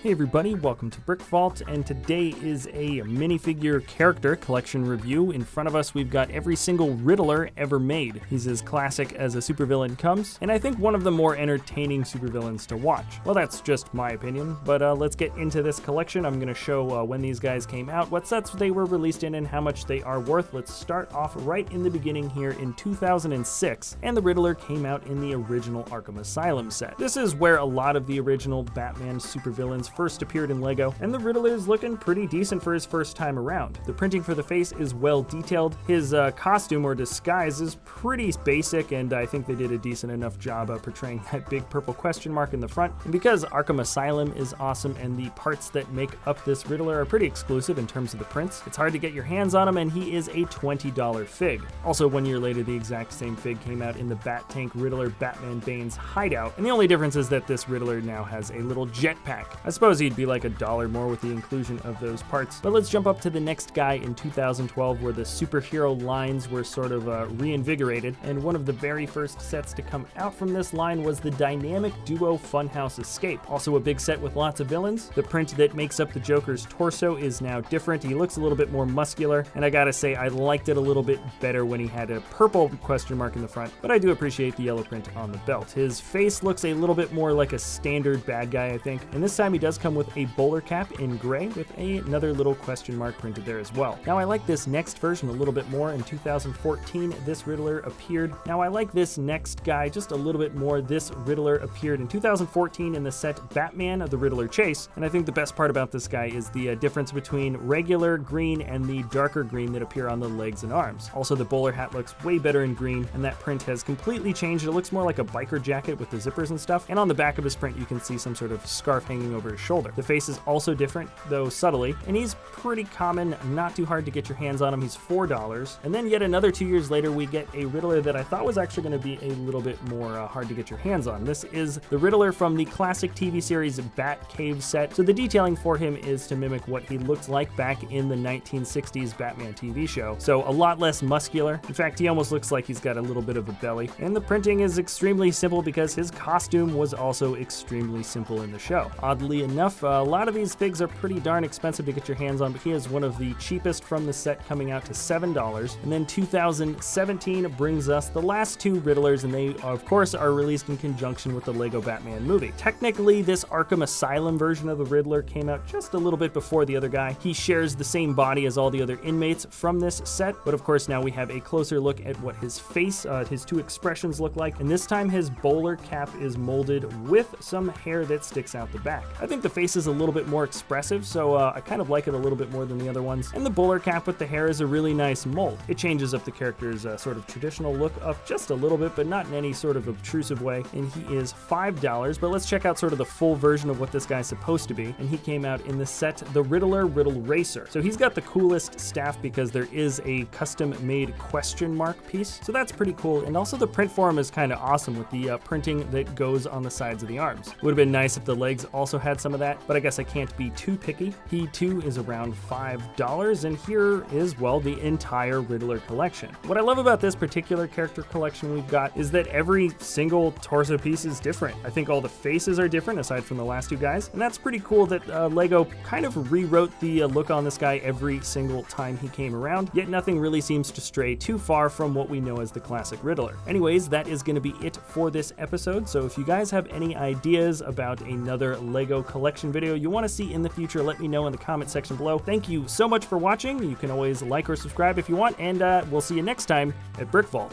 Hey everybody, welcome to BrickVault, and today is a minifigure character collection review. In front of us we've got every single Riddler ever made. He's as classic as a supervillain comes, and I think one of the more entertaining supervillains to watch. Well, that's just my opinion, but let's get into this collection. I'm going to show when these guys came out, what sets they were released in, and how much they are worth. Let's start off right in the beginning here in 2006, and the Riddler came out in the original Arkham Asylum set. This is where a lot of the original Batman supervillains first appeared in Lego, and the Riddler's looking pretty decent for his first time around. The printing for the face is well detailed. His costume or disguise is pretty basic, and I think they did a decent enough job of portraying that big purple question mark in the front. And because Arkham Asylum is awesome and the parts that make up this Riddler are pretty exclusive in terms of the prints, it's hard to get your hands on him, and he is a $20 fig. Also, 1 year later, the exact same fig came out in the Bat Tank Riddler Batman Bane's hideout, and the only difference is that this Riddler now has a little jetpack. I suppose he'd be like $1 more with the inclusion of those parts. But let's jump up to the next guy in 2012, where the superhero lines were sort of reinvigorated, and one of the very first sets to come out from this line was the dynamic duo Funhouse Escape. Also a big set with lots of villains. The print that makes up the Joker's torso is now different. He looks a little bit more muscular, and I gotta say I liked it a little bit better when he had a purple question mark in the front, but I do appreciate the yellow print on the belt. His face looks a little bit more like a standard bad guy, I think, and this time he does come with a bowler cap in gray with another little question mark printed there as well. Now I like this next version a little bit more. In 2014 this Riddler appeared. Now I like this next guy just a little bit more. This Riddler appeared in 2014 in the set Batman the Riddler Chase, and I think the best part about this guy is the difference between regular green and the darker green that appear on the legs and arms. Also, the bowler hat looks way better in green, and that print has completely changed. It looks more like a biker jacket with the zippers and stuff, and on the back of his print you can see some sort of scarf hanging over his shoulder. The face is also different, though subtly, and he's pretty common, not too hard to get your hands on him. He's $4. And then yet another 2 years later we get a Riddler that I thought was actually going to be a little bit more hard to get your hands on. This is the Riddler from the classic TV series Batcave set. So the detailing for him is to mimic what he looked like back in the 1960s Batman TV show. So a lot less muscular. In fact, he almost looks like he's got a little bit of a belly. And the printing is extremely simple because his costume was also extremely simple in the show. Oddly enough, a lot of these figs are pretty darn expensive to get your hands on, but he is one of the cheapest from the set, coming out to $7. And then 2017 brings us the last two Riddlers, and they of course are released in conjunction with the Lego Batman movie. Technically, this Arkham Asylum version of the Riddler came out just a little bit before the other guy. He shares the same body as all the other inmates from this set, but of course now we have a closer look at what his face, his two expressions look like, and this time his bowler cap is molded with some hair that sticks out the back. I think the face is a little bit more expressive, so I kind of like it a little bit more than the other ones. And the bowler cap with the hair is a really nice mold. It changes up the character's sort of traditional look up just a little bit, but not in any sort of obtrusive way. And he is $5, but let's check out sort of the full version of what this guy's supposed to be. And he came out in the set, the Riddler Racer. So he's got the coolest staff because there is a custom-made question mark piece. So that's pretty cool. And also the print for him is kind of awesome with the printing that goes on the sides of the arms. Would have been nice if the legs also had some of that, but I guess I can't be too picky. He too is around $5, and here is, well, the entire Riddler collection. What I love about this particular character collection we've got is that every single torso piece is different. I think all the faces are different aside from the last two guys, and that's pretty cool that Lego kind of rewrote the look on this guy every single time he came around, yet nothing really seems to stray too far from what we know as the classic Riddler. Anyways, that is going to be it for this episode, so if you guys have any ideas about another Lego collection video you want to see in the future, let me know in the comment section below. Thank you so much for watching. You can always like or subscribe if you want, and we'll see you next time at BrickVault.